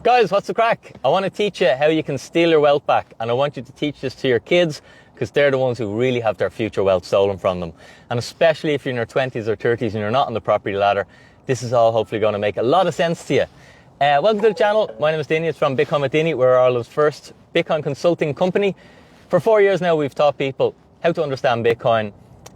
Guys, what's the crack? I want to teach you how you can steal your wealth back, and I want you to teach this to your kids because they're the ones who really have their future wealth stolen from them. And especially if you're in your 20s or 30s and you're not on the property ladder, this is all hopefully going to make a lot of sense to you. Welcome to the channel. My name is Dinny. It's from Bitcoin With Dinny. We're Ireland's first Bitcoin consulting company. For 4 years now, we've taught people how to understand Bitcoin,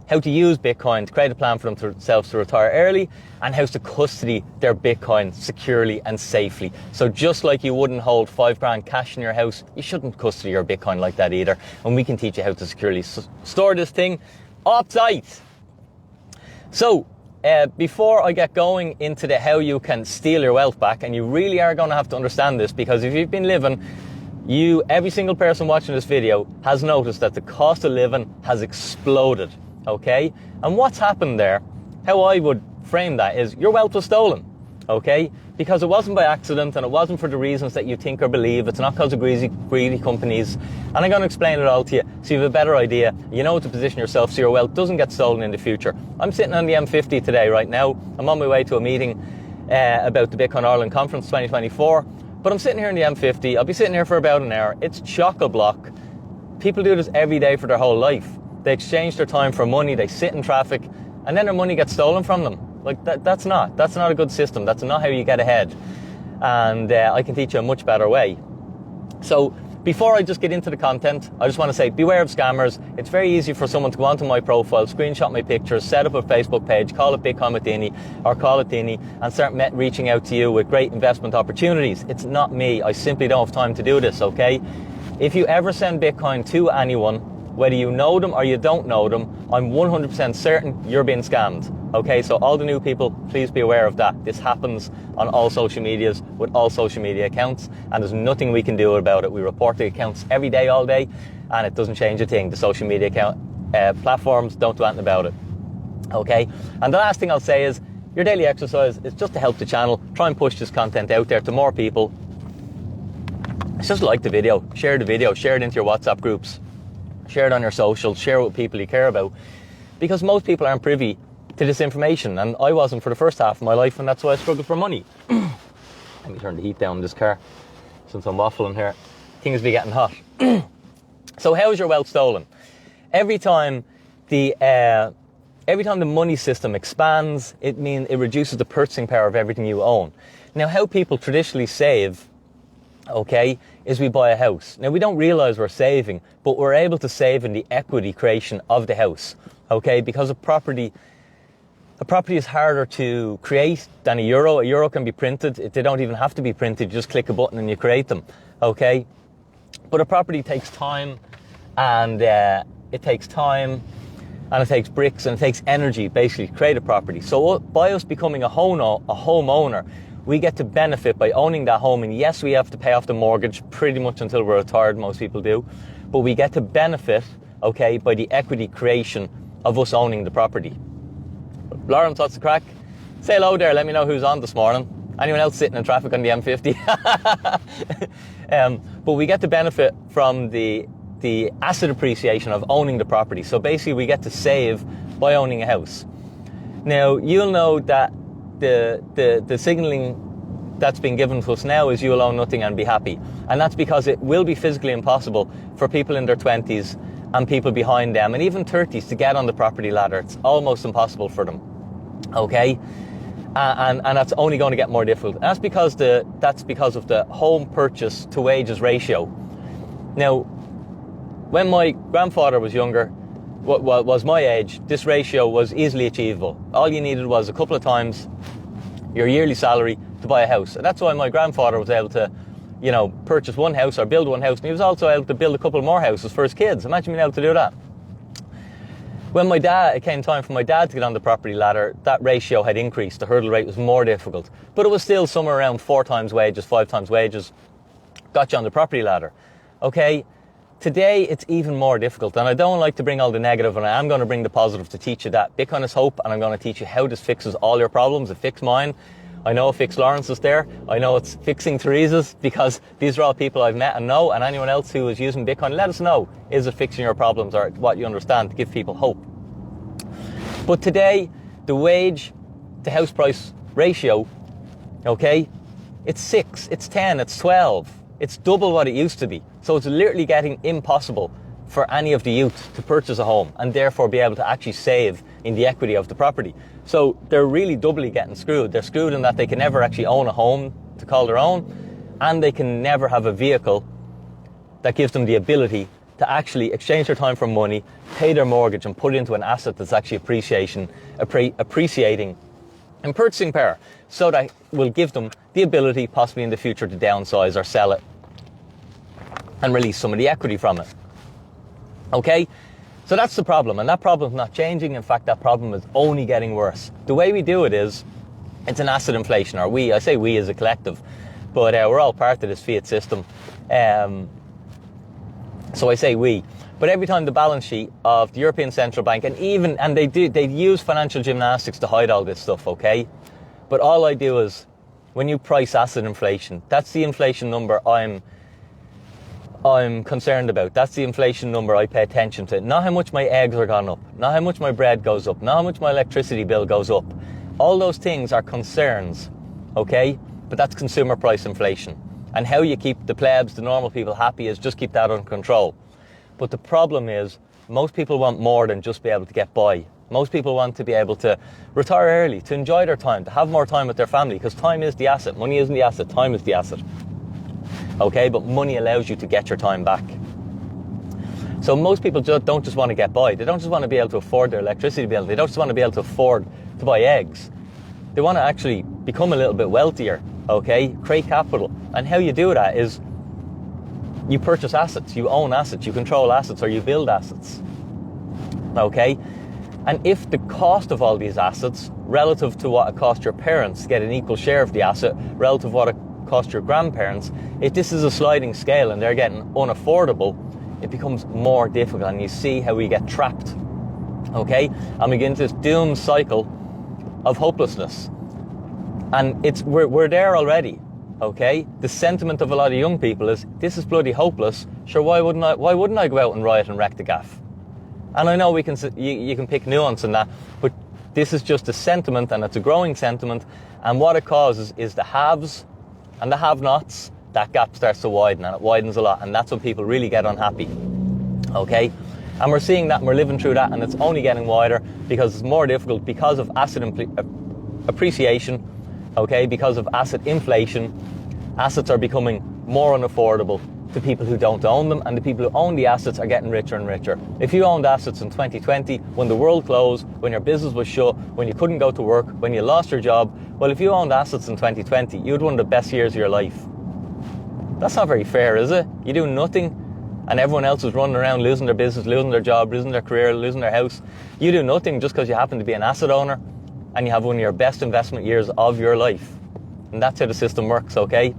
how to use Bitcoin to create a plan for themselves to retire early, and how to custody their Bitcoin securely and safely. So just like you wouldn't hold $5,000 cash in your house, you shouldn't custody your Bitcoin like that either. And we can teach you how to securely store this thing off-site. So before I get going into the how you can steal your wealth back, and you really are going to have to understand this, because if you've been living, every single person watching this video has noticed that the cost of living has exploded. Okay, and what's happened there, how I would frame that is your wealth was stolen, okay, because it wasn't by accident and it wasn't for the reasons that you think or believe. It's not because of greedy companies, and I'm going to explain it all to you so you have a better idea. You know how to position yourself so your wealth doesn't get stolen in the future. I'm sitting on the M50 today right now. I'm on my way to a meeting about the Bitcoin Ireland Conference 2024, but I'm sitting here in the M50. I'll be sitting here for about an hour. It's chock-a-block. People do this every day for their whole life. They exchange their time for money, they sit in traffic, and then their money gets stolen from them. Like that's not a good system. That's not how you get ahead. And I can teach you a much better way. So before I just get into the content, I just want to say beware of scammers. It's very easy for someone to go onto my profile, screenshot my pictures, set up a Facebook page, call it Bitcoin with Dinny, or call it Dinny, and start reaching out to you with great investment opportunities. It's not me. I simply don't have time to do this, okay? If you ever send Bitcoin to anyone, whether you know them or you don't know them, I'm 100% certain you're being scammed. Okay, so all the new people, please be aware of that. This happens on all social medias with all social media accounts, and there's nothing we can do about it. We report the accounts every day, all day, and it doesn't change a thing. The social media account platforms don't do anything about it. Okay, and the last thing I'll say is your daily exercise is just to help the channel. Try and push this content out there to more people. It's just like the video, share it into your WhatsApp groups. Share it on your socials, share it with people you care about, because most people aren't privy to this information, and I wasn't for the first half of my life, and that's why I struggled for money. Let me turn the heat down in this car since I'm waffling here. Things be getting hot. So how is your wealth stolen? Every time the money system expands, it reduces the purchasing power of everything you own. Now, how people traditionally save, okay, is we buy a house. Now, we don't realize we're saving, but we're able to save in the equity creation of the house, okay, because a property is harder to create than a euro. A euro can be printed. They don't even have to be printed. You just click a button and you create them, okay? But a property takes time, and it takes bricks, and it takes energy, basically, to create a property. So by us becoming a homeowner, we get to benefit by owning that home. And yes, we have to pay off the mortgage pretty much until we're retired. Most people do. But we get to benefit, okay, by the equity creation of us owning the property. Lawrence, what's the crack? Say hello there. Let me know who's on this morning. Anyone else sitting in traffic on the M50? But we get to benefit from the asset appreciation of owning the property. So basically, we get to save by owning a house. Now, you'll know that the signaling that's been given to us now is you'll own nothing and be happy. And that's because it will be physically impossible for people in their 20s and people behind them and even 30s to get on the property ladder. It's almost impossible for them, okay? And that's only going to get more difficult. And that's because of the home purchase to wages ratio. Now, when my grandfather was younger, was my age, this ratio was easily achievable. All you needed was a couple of times your yearly salary to buy a house. And that's why my grandfather was able to, purchase one house or build one house. And he was also able to build a couple more houses for his kids. Imagine being able to do that. When it came time for my dad to get on the property ladder, that ratio had increased. The hurdle rate was more difficult. But it was still somewhere around 4 times wages, 5 times wages. Got you on the property ladder. Okay? Today, it's even more difficult, and I don't like to bring all the negative, and I am going to bring the positive to teach you that Bitcoin is hope, and I'm going to teach you how this fixes all your problems. It fixed mine. I know it fixed Lawrence's there. I know it's fixing Teresa's, because these are all people I've met and know, and anyone else who is using Bitcoin, let us know. Is it fixing your problems or what you understand to give people hope? But today, the wage to house price ratio, okay, it's 6, it's 10, it's 12. It's double what it used to be. So it's literally getting impossible for any of the youth to purchase a home and therefore be able to actually save in the equity of the property. So they're really doubly getting screwed. They're screwed in that they can never actually own a home to call their own, and they can never have a vehicle that gives them the ability to actually exchange their time for money, pay their mortgage, and put it into an asset that's actually appreciating in purchasing power, so that will give them the ability possibly in the future to downsize or sell it and release some of the equity from it. Okay? So that's the problem, and that problem is not changing. In fact, that problem is only getting worse. The way we do it is, it's an asset inflation, or I say we as a collective, but we're all part of this fiat system. So I say we. But every time the balance sheet of the European Central Bank, and they use financial gymnastics to hide all this stuff, okay? But all I do is, when you price asset inflation, that's the inflation number I'm concerned about. That's the inflation number I pay attention to. Not how much my eggs are gone up, not how much my bread goes up, not how much my electricity bill goes up. All those things are concerns, okay? But that's consumer price inflation. And how you keep the plebs, the normal people, happy is just keep that under control. But the problem is, most people want more than just be able to get by. Most people want to be able to retire early, to enjoy their time, to have more time with their family, because time is the asset. Money isn't the asset, time is the asset. Okay, but money allows you to get your time back. So most people don't just want to get by. They don't just want to be able to afford their electricity bill. They don't just want to be able to afford to buy eggs. They want to actually become a little bit wealthier, okay? Create capital. And how you do that is you purchase assets, you own assets, you control assets, or you build assets, okay? And if the cost of all these assets, relative to what it cost your parents to get an equal share of the asset, relative to what it cost your grandparents, if this is a sliding scale and they're getting unaffordable, it becomes more difficult, and you see how we get trapped, okay? And we get into this doom cycle of hopelessness. And we're there already, okay? The sentiment of a lot of young people is, this is bloody hopeless, sure, why wouldn't I go out and riot and wreck the gaff? And I know you can pick nuance in that, but this is just a sentiment, and it's a growing sentiment, and what it causes is the haves and the have-nots, that gap starts to widen, and it widens a lot, and that's when people really get unhappy, okay? And we're seeing that, and we're living through that, and it's only getting wider because it's more difficult because of asset appreciation, okay? Because of asset inflation, assets are becoming more unaffordable to people who don't own them, and the people who own the assets are getting richer and richer. If you owned assets in 2020, when the world closed, when your business was shut, when you couldn't go to work, when you lost your job, well, if you owned assets in 2020, you had one of the best years of your life. That's not very fair, is it? You do nothing, and everyone else is running around losing their business, losing their job, losing their career, losing their house. You do nothing just because you happen to be an asset owner, and you have one of your best investment years of your life. And that's how the system works, okay?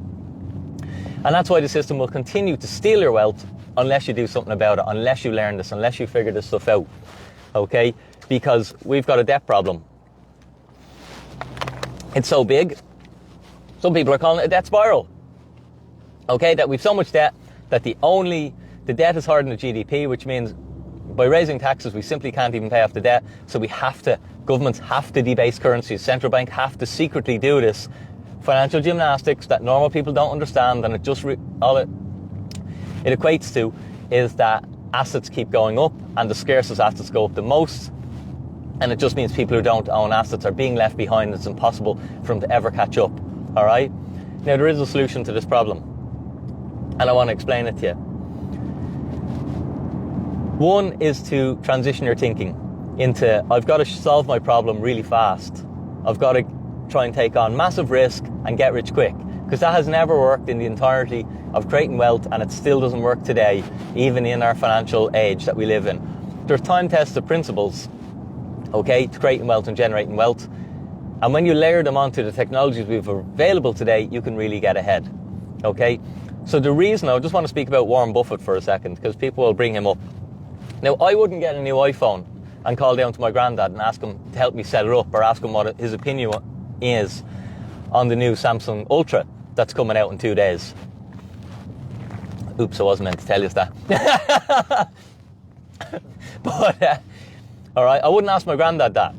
And that's why the system will continue to steal your wealth unless you do something about it, unless you learn this, unless you figure this stuff out, okay? Because we've got a debt problem. It's so big, some people are calling it a debt spiral, okay? That we've so much debt that the debt is higher than the GDP, which means by raising taxes, we simply can't even pay off the debt. So governments have to debase currencies, central bank have to secretly do this financial gymnastics that normal people don't understand, and all it equates to is that assets keep going up, and the scarcest assets go up the most, and it just means people who don't own assets are being left behind. It's impossible for them to ever catch up, all right? Now, there is a solution to this problem, and I want to explain it to you. One is to transition your thinking into, I've got to solve my problem really fast. I've got to try and take on massive risk and get rich quick, because that has never worked in the entirety of creating wealth, and it still doesn't work today, even in our financial age that we live in. There's time-tested principles, okay, to creating wealth and generating wealth, and when you layer them onto the technologies we have available today, you can really get ahead, okay? So the reason, I just want to speak about Warren Buffett for a second, because people will bring him up. Now, I wouldn't get a new iPhone and call down to my granddad and ask him to help me set it up, or ask him what his opinion is on the new Samsung Ultra that's coming out in 2 days. Oops, I wasn't meant to tell you that. But, all right, I wouldn't ask my granddad that,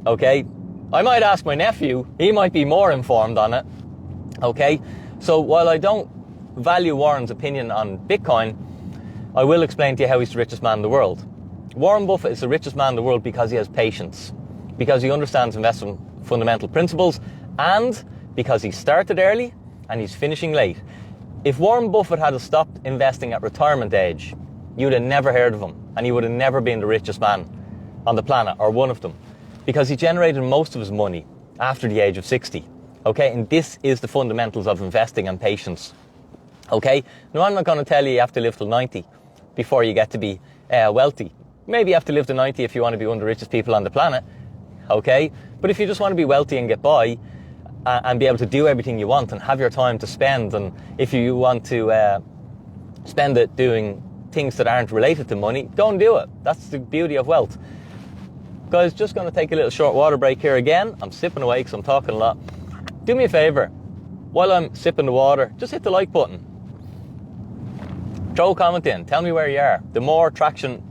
okay? I might ask my nephew. He might be more informed on it. Okay, so while I don't value Warren's opinion on Bitcoin, I will explain to you how he's the richest man in the world. Warren Buffett is the richest man in the world because he has patience, because he understands investment fundamental principles, and because he started early and he's finishing late. If Warren Buffett had stopped investing at retirement age, you'd have never heard of him, and he would have never been the richest man on the planet, or one of them, because he generated most of his money after the age of 60. Okay, and this is the fundamentals of investing and patience. Okay, now I'm not going to tell you have to live till 90 before you get to be wealthy. Maybe you have to live to 90 if you want to be one of the richest people on the planet. Okay, but if you just want to be wealthy and get by and be able to do everything you want and have your time to spend, and if you want to spend it doing things that aren't related to money, go and do it. That's the beauty of wealth. Guys, just going to take a little short water break here again. I'm sipping away because I'm talking a lot. Do me a favor, while I'm sipping the water, just hit the like button. Throw a comment in, tell me where you are. The more traction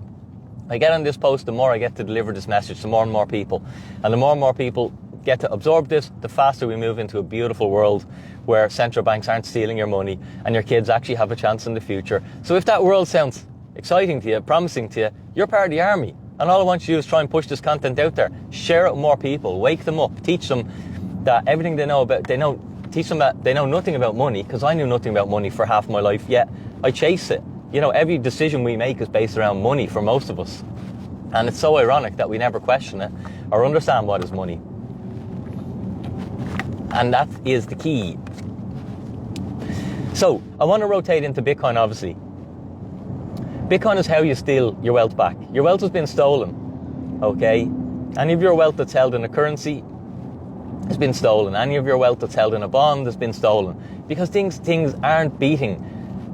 I get on this post, the more I get to deliver this message to more and more people. And the more and more people get to absorb this, the faster we move into a beautiful world where central banks aren't stealing your money and your kids actually have a chance in the future. So if that world sounds exciting to you, promising to you, you're part of the army. And all I want you to do is try and push this content out there. Share it with more people, wake them up, teach them that everything they know about, teach them that they know nothing about money, because I knew nothing about money for half my life, yet I chase it. You know, every decision we make is based around money for most of us. And it's so ironic that we never question it or understand what is money. And that is the key. So, I want to rotate into Bitcoin, obviously. Bitcoin is how you steal your wealth back. Your wealth has been stolen, okay? Any of your wealth that's held in a currency has been stolen. Any of your wealth that's held in a bond has been stolen. Because things aren't beating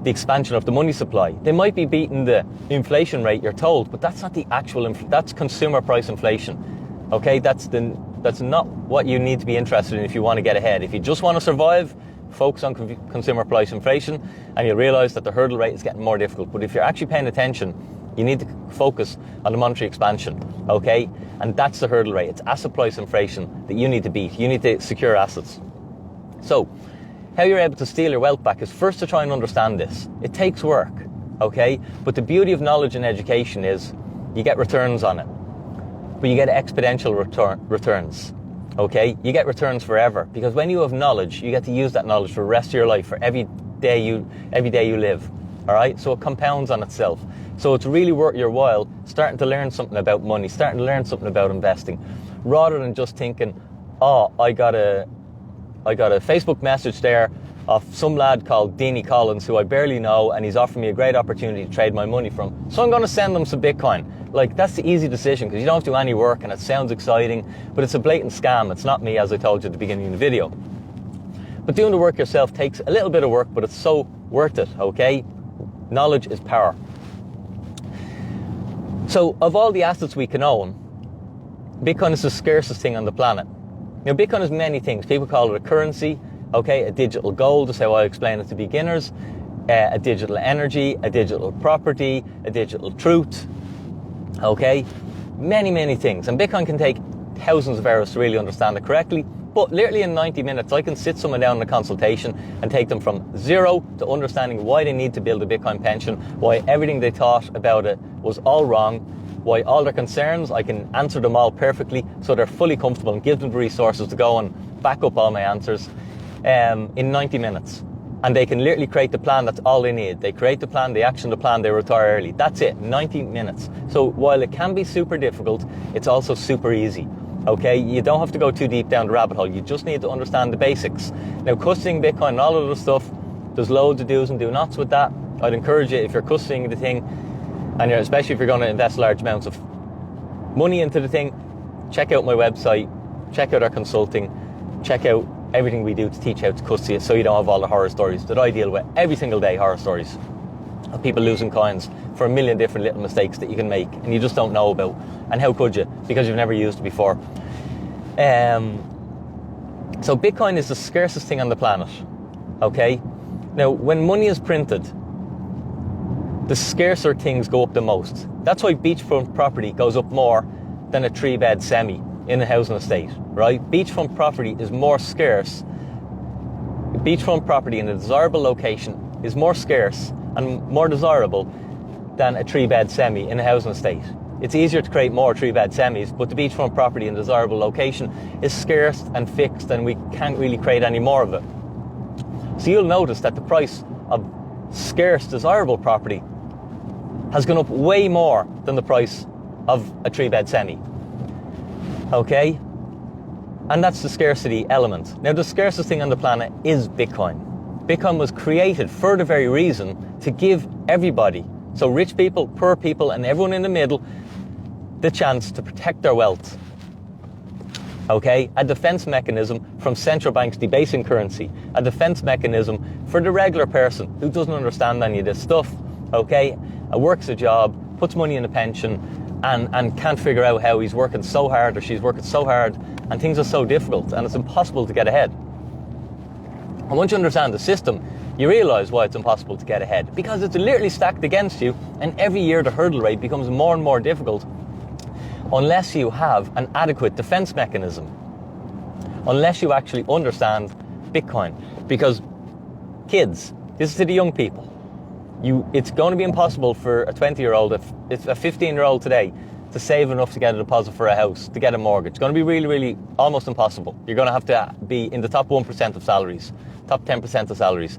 the expansion of the money supply. They might be beating the inflation rate, you're told, but that's not the actual, that's consumer price inflation. Okay, that's not what you need to be interested in if you want to get ahead. If you just want to survive, focus on consumer price inflation, and you'll realize that the hurdle rate is getting more difficult. But if you're actually paying attention, you need to focus on the monetary expansion, okay? And that's the hurdle rate. It's asset price inflation that you need to beat. You need to secure assets. So, how you're able to steal your wealth back is first to try and understand this. It takes work, okay? But the beauty of knowledge and education is you get returns on it. But you get exponential returns, okay? You get returns forever, because when you have knowledge, you get to use that knowledge for the rest of your life, for every day you live, all right? So it compounds on itself. So it's really worth your while starting to learn something about money, starting to learn something about investing, rather than just thinking, oh, I got a Facebook message there of some lad called Dinny Collins who I barely know, and he's offering me a great opportunity to trade my money from. So I'm going to send him some Bitcoin. Like, that's the easy decision, because you don't have to do any work and it sounds exciting, but it's a blatant scam. It's not me, as I told you at the beginning of the video. But doing the work yourself takes a little bit of work, but it's so worth it, okay? Knowledge is power. So of all the assets we can own, Bitcoin is the scarcest thing on the planet. Now, Bitcoin is many things. People call it a currency, okay, a digital gold is how I explain it to beginners, a digital energy, a digital property, a digital truth, okay? Many, many things. And Bitcoin can take thousands of hours to really understand it correctly, but literally in 90 minutes, I can sit someone down in a consultation and take them from zero to understanding why they need to build a Bitcoin pension, why everything they thought about it was all wrong, why all their concerns, I can answer them all perfectly so they're fully comfortable, and give them the resources to go and back up all my answers in 90 minutes. And they can literally create the plan, that's all they need. They create the plan, they action the plan, they retire early. That's it, 90 minutes. So while it can be super difficult, it's also super easy. Okay, you don't have to go too deep down the rabbit hole. You just need to understand the basics. Now, custodying Bitcoin and all of the stuff, there's loads of do's and do nots with that. I'd encourage you, if you're custodying the thing, and especially if you're going to invest large amounts of money into the thing, check out my website, check out our consulting, check out everything we do to teach how to custody it, so you don't have all the horror stories that I deal with every single day, horror stories of people losing coins for a million different little mistakes that you can make and you just don't know about. And how could you? Because you've never used it before. So Bitcoin is the scarcest thing on the planet, okay? Now, when money is printed, the scarcer things go up the most. That's why beachfront property goes up more than a 3-bed semi in a housing estate, right? Beachfront property is more scarce beachfront property in a desirable location is more scarce and more desirable than a 3-bed semi in a housing estate. It's easier to create more 3-bed semis, but the beachfront property in a desirable location is scarce and fixed, and we can't really create any more of it. So you'll notice that the price of scarce, desirable property has gone up way more than the price of a 3-bed semi. Okay? And that's the scarcity element. Now, the scarcest thing on the planet is Bitcoin. Bitcoin was created for the very reason to give everybody, so rich people, poor people, and everyone in the middle, the chance to protect their wealth. Okay? A defense mechanism from central banks debasing currency. A defense mechanism for the regular person who doesn't understand any of this stuff. Okay? Works a job, puts money in a pension, and can't figure out how he's working so hard or she's working so hard, and things are so difficult and it's impossible to get ahead. And once you understand the system, you realise why it's impossible to get ahead. Because it's literally stacked against you, and every year the hurdle rate becomes more and more difficult unless you have an adequate defense mechanism. Unless you actually understand Bitcoin. Because kids, this is to the young people, it's going to be impossible for a 20-year-old, if it's a 15-year-old today, to save enough to get a deposit for a house, to get a mortgage. It's going to be really, really almost impossible. You're going to have to be in the top 1% of salaries, top 10% of salaries.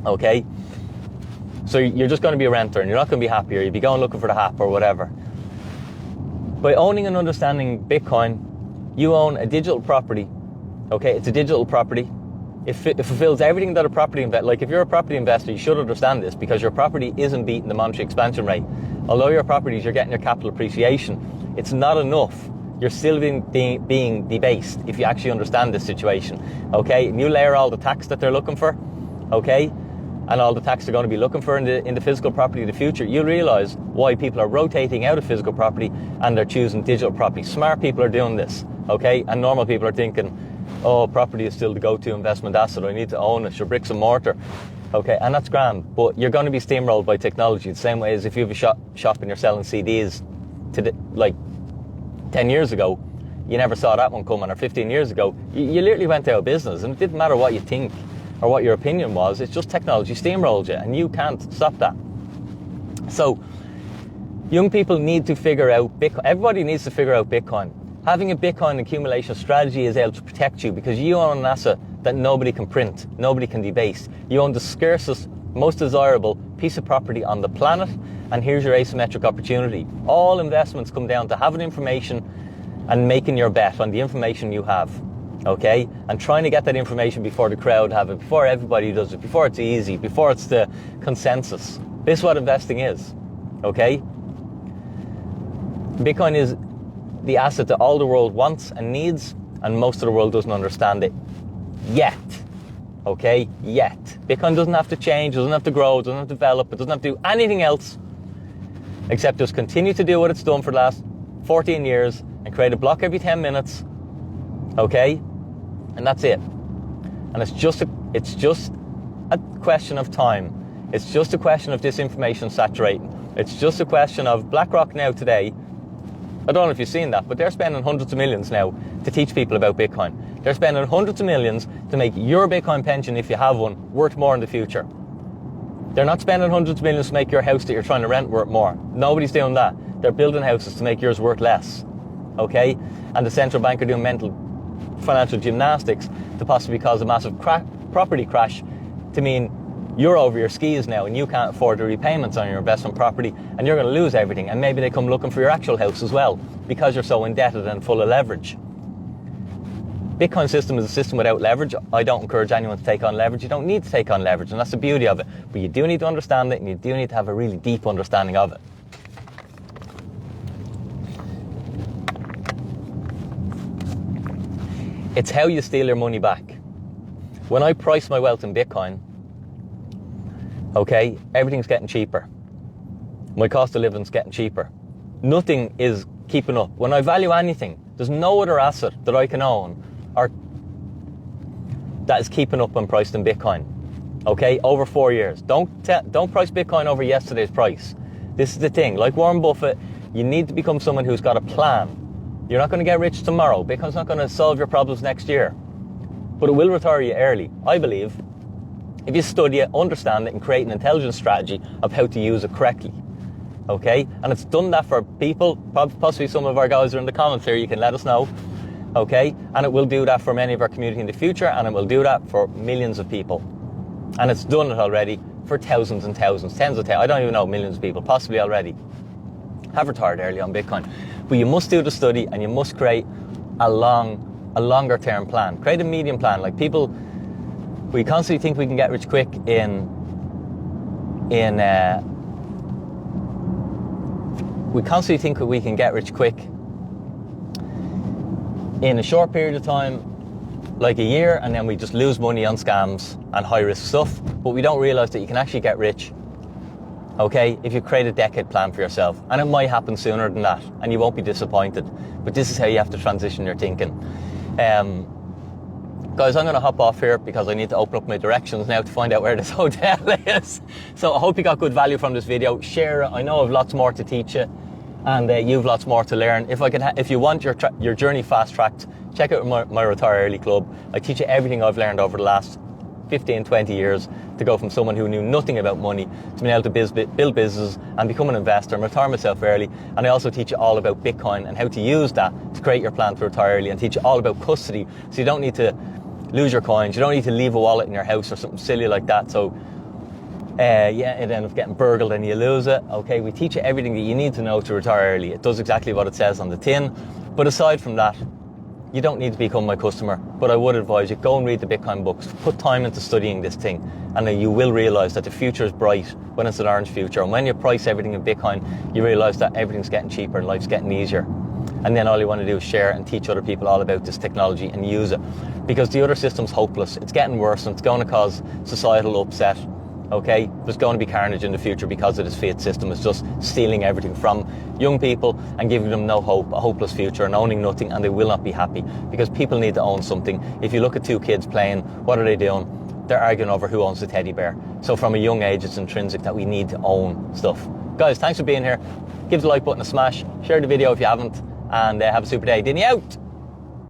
Okay? So you're just going to be a renter, and you're not going to be happy, or you'll be going looking for the hap or whatever. By owning and understanding Bitcoin, you own a digital property. Okay? It's a digital property. It fulfills everything that a property investor, like if you're a property investor, you should understand this, because your property isn't beating the monetary expansion rate. Although your properties, you're getting your capital appreciation, it's not enough. You're still being debased if you actually understand this situation. Okay, and you layer all the tax that they're looking for, okay, and all the tax they're going to be looking for in the physical property of the future, you'll realise why people are rotating out of physical property and they're choosing digital property. Smart people are doing this, okay, and normal people are thinking, oh, property is still the go-to investment asset, I need to own it, your bricks and mortar. Okay, and that's grand, but you're going to be steamrolled by technology the same way as if you have a shop and you're selling CDs like 10 years ago, you never saw that one coming, or 15 years ago, you literally went out of business, and it didn't matter what you think or what your opinion was, it's just technology steamrolled you, and you can't stop that. So, young people need to figure out Bitcoin. Everybody needs to figure out Bitcoin. Having a Bitcoin accumulation strategy is able to protect you, because you own an asset that nobody can print, nobody can debase. You own the scarcest, most desirable piece of property on the planet, and here's your asymmetric opportunity. All investments come down to having information and making your bet on the information you have, okay? And trying to get that information before the crowd have it, before everybody does it, before it's easy, before it's the consensus. This is what investing is, okay? Bitcoin is the asset that all the world wants and needs, and most of the world doesn't understand it yet. Okay? Yet. Bitcoin doesn't have to change, doesn't have to grow, doesn't have to develop, it doesn't have to do anything else except just continue to do what it's done for the last 14 years and create a block every 10 minutes. Okay? And that's it. And it's just a question of time. It's just a question of this information saturating. It's just a question of BlackRock now today. I don't know if you've seen that, but they're spending hundreds of millions now to teach people about Bitcoin. They're spending hundreds of millions to make your Bitcoin pension, if you have one, worth more in the future. They're not spending hundreds of millions to make your house that you're trying to rent worth more. Nobody's doing that. They're building houses to make yours worth less. Okay? And the central bank are doing mental financial gymnastics to possibly cause a massive property crash, to mean you're over your skis now and you can't afford the repayments on your investment property, and you're going to lose everything, and maybe they come looking for your actual house as well because you're so indebted and full of leverage. Bitcoin system is a system without leverage. I don't encourage anyone to take on leverage. You don't need to take on leverage, and that's the beauty of it. But you do need to understand it, and you do need to have a really deep understanding of it. It's how you steal your money back. When I price my wealth in Bitcoin, okay, everything's getting cheaper. My cost of living's getting cheaper. Nothing is keeping up. When I value anything, there's no other asset that I can own or that is keeping up when priced in Bitcoin. Okay, over 4 years. Don't price Bitcoin over yesterday's price. This is the thing. Like Warren Buffett, you need to become someone who's got a plan. You're not going to get rich tomorrow. Bitcoin's not going to solve your problems next year. but it will retire you early, I believe, if you study it, understand it, and create an intelligent strategy of how to use it correctly. Okay? And it's done that for people, possibly some of our guys are in the comments here, you can let us know. Okay? And it will do that for many of our community in the future, and it will do that for millions of people. And it's done it already for thousands and thousands, tens of thousands, I don't even know, millions of people, possibly already have retired early on Bitcoin. But you must do the study, and you must create a longer term plan. Create a medium plan. Like people, we constantly think we can get rich quick we constantly think we can get rich quick in a short period of time, like a year, and then we just lose money on scams and high risk stuff. But we don't realize that you can actually get rich, okay, if you create a decade plan for yourself. And it might happen sooner than that, and you won't be disappointed. But this is how you have to transition your thinking. Guys, I'm going to hop off here because I need to open up my directions now to find out where this hotel is. So I hope you got good value from this video. Share it. I know I've lots more to teach you, and you've lots more to learn. If you want your journey fast-tracked, check out my Retire Early Club. I teach you everything I've learned over the last 15, 20 years to go from someone who knew nothing about money to being able to build businesses and become an investor and retire myself early. And I also teach you all about Bitcoin and how to use that to create your plan to retire early, and teach you all about custody, so you don't need to lose your coins, you don't need to leave a wallet in your house or something silly like that. So it ends up getting burgled and you lose it. Okay, we teach you everything that you need to know to retire early. It does exactly what it says on the tin. But aside from that, you don't need to become my customer, but I would advise you, go and read the Bitcoin books, put time into studying this thing, and then you will realize that the future is bright when it's an orange future. And when you price everything in Bitcoin, you realize that everything's getting cheaper and life's getting easier. And then all you want to do is share and teach other people all about this technology and use it. Because the other system's hopeless. It's getting worse, and it's going to cause societal upset. Okay, there's going to be carnage in the future because of this fiat system. It's just stealing everything from young people and giving them no hope, a hopeless future, and owning nothing, and they will not be happy because people need to own something. If you look at two kids playing, what are they doing? They're arguing over who owns the teddy bear. So from a young age, it's intrinsic that we need to own stuff. Guys, thanks for being here. Give the like button a smash, share the video if you haven't, and have a super day. Dinny out!